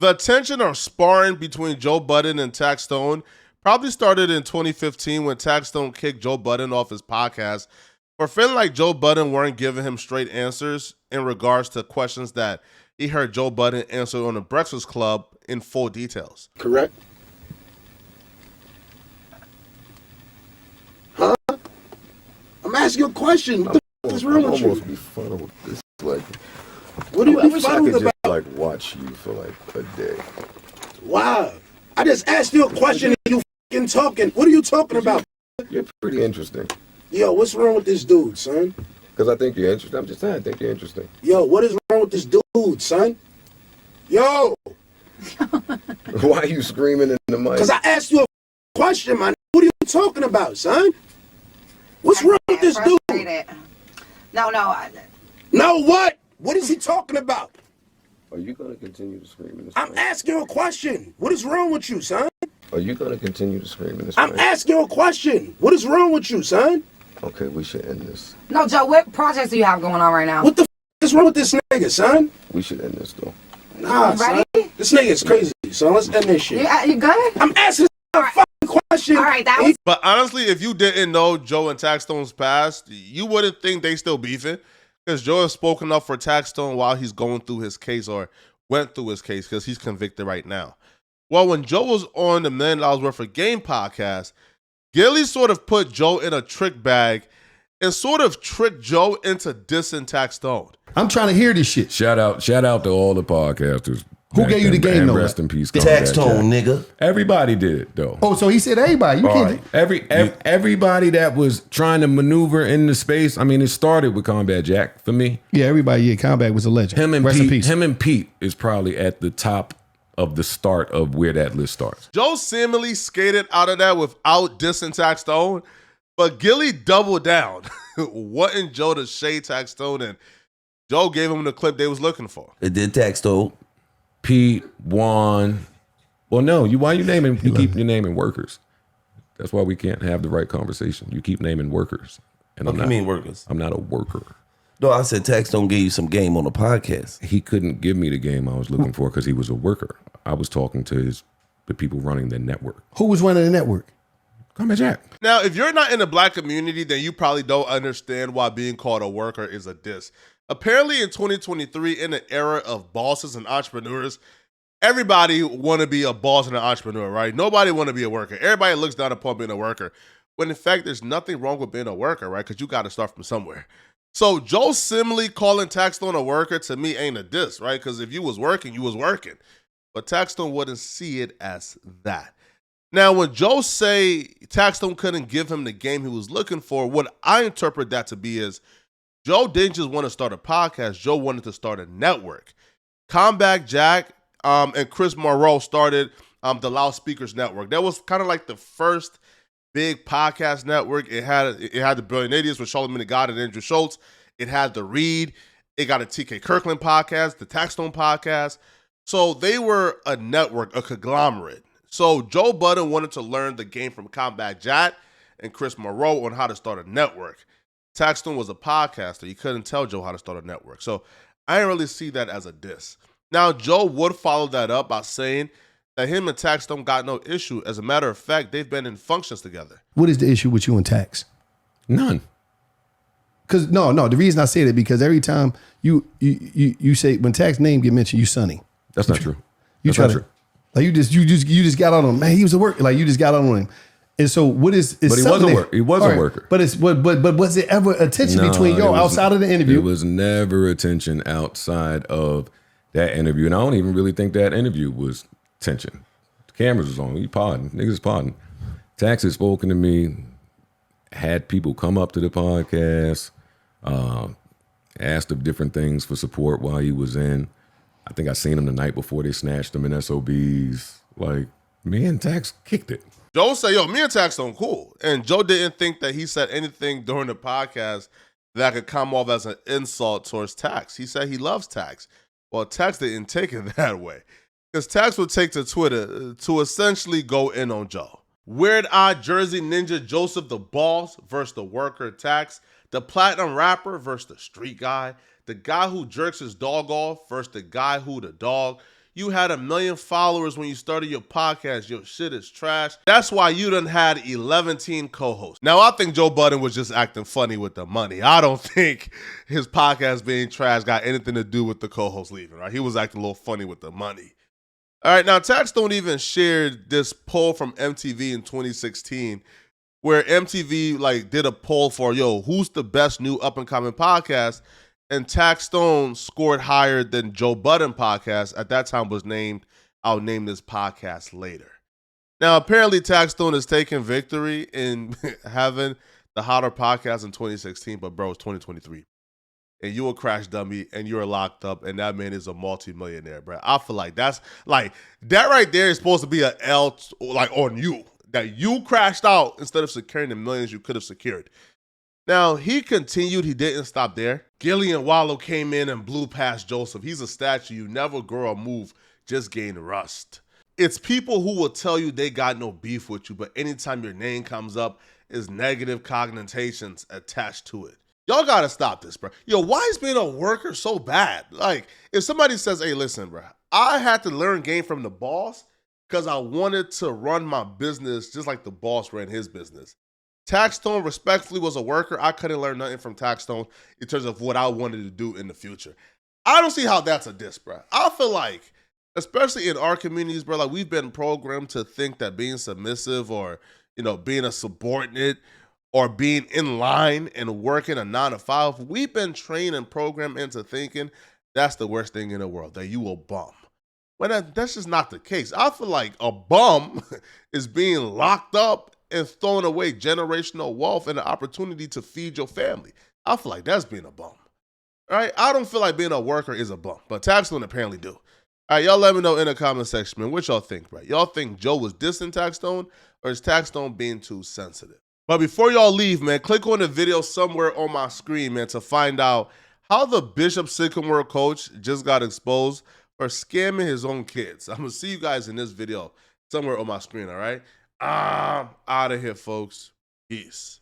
The tension or sparring between Joe Budden and Taxstone probably started in 2015 when Taxstone kicked Joe Budden off his podcast for feeling like Joe Budden weren't giving him straight answers in regards to questions that he heard Joe Budden answer on the Breakfast Club in full details. Correct? Huh? I'm asking you a question. What the f*** is wrong with you? Almost befuddled. It's like, What are you I wish I befuddled could about? just like watch you for like a day. Why? I just asked you a question and you f***ing talking. What are you talking about? You're pretty interesting. Yo, what's wrong with this dude, son? Because I think you're interesting. I'm just saying, I think you're interesting. Yo, what is wrong with this dude, son? Yo! Why are you screaming in the mic? Because I asked you a question, man. What are you talking about, son? What's wrong with this dude? No. No, what? What is he talking about? Are you going to continue to scream in this I'm mic? asking you a question. What is wrong with you, son? Are you going to continue to scream in this I'm mic? asking you a question. What is wrong with you, son? Okay, we should end this. No, Joe, what projects do you have going on right now? What the f*** is wrong with this nigga, son? We should end this, though. Nah, son. Ready? This nigga is crazy, son. Let's end this shit. You good? I'm asking a fucking question. All right, that was... But honestly, if you didn't know Joe and Taxstone's past, you wouldn't think they still beefing because Joe has spoken up for Taxstone while he's going through his case or went through his case because he's convicted right now. Well, when Joe was on the $1 Million Worth of Game podcast, Gilly sort of put Joe in a trick bag and sort of tricked Joe into dissing Taxstone. I'm trying to hear this shit. Shout out to all the podcasters. Who gave you the game, and though? rest in peace. Taxstone, nigga. Everybody did, though. Oh, so he said everybody. You All can't. right. Everybody that was trying to maneuver in the space. I mean, it started with Combat Jack for me. Yeah, everybody. Yeah, Combat was a legend. Him and Rest in Pete. peace. Him and Pete is probably at the top of the start of where that list starts. Joe seemingly skated out of that without dissing Taxstone, but Gilly doubled down, wanting Joe to shade Taxstone, and Joe gave him the clip they was looking for. It did Taxstone. Pete, Juan. Well, no, why you keep your naming workers? That's why we can't have the right conversation. You keep naming workers. And What do you mean workers? I'm not a worker. No, I said Taxstone gave you some game on the podcast. He couldn't give me the game I was looking for because he was a worker. I was talking to the people running the network. Who was running the network? Combat Jack. Now, if you're not in the black community, then you probably don't understand why being called a worker is a diss. Apparently in 2023, in the era of bosses and entrepreneurs, everybody want to be a boss and an entrepreneur, right? Nobody want to be a worker. Everybody looks down upon being a worker. When in fact, there's nothing wrong with being a worker, right? Because you got to start from somewhere. So Joe similarly calling Taxstone a worker to me ain't a diss, right? Because if you was working, you was working. But Taxstone wouldn't see it as that. Now, when Joe say Taxstone couldn't give him the game he was looking for, what I interpret that to be is Joe didn't just want to start a podcast. Joe wanted to start a network. Combat Jack and Chris Monroe started the Loudspeakers Network. That was kind of like the first big podcast network. It had the Brilliant Idiots with Charlamagne the God and Andrew Schultz. It had The Read. It got a TK Kirkland podcast, the Taxstone podcast. So they were a network, a conglomerate. So Joe Budden wanted to learn the game from Combat Jack and Chris Monroe on how to start a network. Taxstone was a podcaster. He couldn't tell Joe how to start a network. So I didn't really see that as a diss. Now, Joe would follow that up by saying that him and Taxstone got no issue. As a matter of fact, they've been in functions together. What is the issue with you and Tax? None. Because no. The reason I say that because every time you say when Tax name get mentioned, you Sonny. That's not true. You That's try not to true. like you just got on him. Man, he was a worker. Like you just got on him. And so what is? But he was a worker. He was a worker. But was there ever a tension between y'all outside of the interview? There was never a tension outside of that interview, and I don't even really think that interview was tension. The cameras was on. We podding. Niggas is podding. Tax had spoken to me. Had people come up to the podcast. Asked of different things for support while he was in. I think I seen him the night before they snatched him in SOBs. Like, me and Tax kicked it. Joe said, yo, me and Taxstone cool. And Joe didn't think that he said anything during the podcast that could come off as an insult towards Tax. He said he loves Tax. Well, Tax didn't take it that way. Because Tax would take to Twitter to essentially go in on Joe. Weird-eyed Jersey Ninja Joseph the Boss versus the worker Tax. The platinum rapper versus the street guy. The guy who jerks his dog off versus the guy who the dog. You had 1 million followers when you started your podcast. Your shit is trash. That's why you done had 11 co-hosts. Now, I think Joe Budden was just acting funny with the money. I don't think his podcast being trash got anything to do with the co-host leaving, right? He was acting a little funny with the money. All right, now Taxstone even shared this poll from MTV in 2016 where MTV did a poll for, who's the best new up-and-coming podcast? And Taxstone scored higher than Joe Budden podcast. At that time was named, I'll name this podcast later. Now, apparently Taxstone is taking victory in having the hotter podcast in 2016, but bro, it's 2023. And you a crash dummy and you're locked up and that man is a multi-millionaire, bro. I feel like that right there is supposed to be an L on you. That you crashed out instead of securing the millions you could have secured. Now, he continued. He didn't stop there. Gillian Wallow came in and blew past Joseph. He's a statue. You never grow or move, just gain rust. It's people who will tell you they got no beef with you, but anytime your name comes up, is negative connotations attached to it. Y'all gotta stop this, bro. Why is being a worker so bad? If somebody says, hey, listen, bro, I had to learn game from the boss because I wanted to run my business just like the boss ran his business. Taxstone respectfully was a worker. I couldn't learn nothing from Taxstone in terms of what I wanted to do in the future. I don't see how that's a diss, bro. I feel like, especially in our communities, bro, we've been programmed to think that being submissive or, being a subordinate or being in line and working a 9 to 5, we've been trained and programmed into thinking that's the worst thing in the world, that you will bum. Well, that's just not the case. I feel like a bum is being locked up and throwing away generational wealth and the opportunity to feed your family. I feel like that's being a bum. All right? I don't feel like being a worker is a bum, but Taxstone apparently do. All right, y'all let me know in the comment section, man, what y'all think, right? Y'all think Joe was dissing Taxstone or is Taxstone being too sensitive? But before y'all leave, man, click on the video somewhere on my screen, man, to find out how the Bishop Sycamore coach just got exposed for scamming his own kids. I'm going to see you guys in this video somewhere on my screen, all right? I'm out of here, folks. Peace.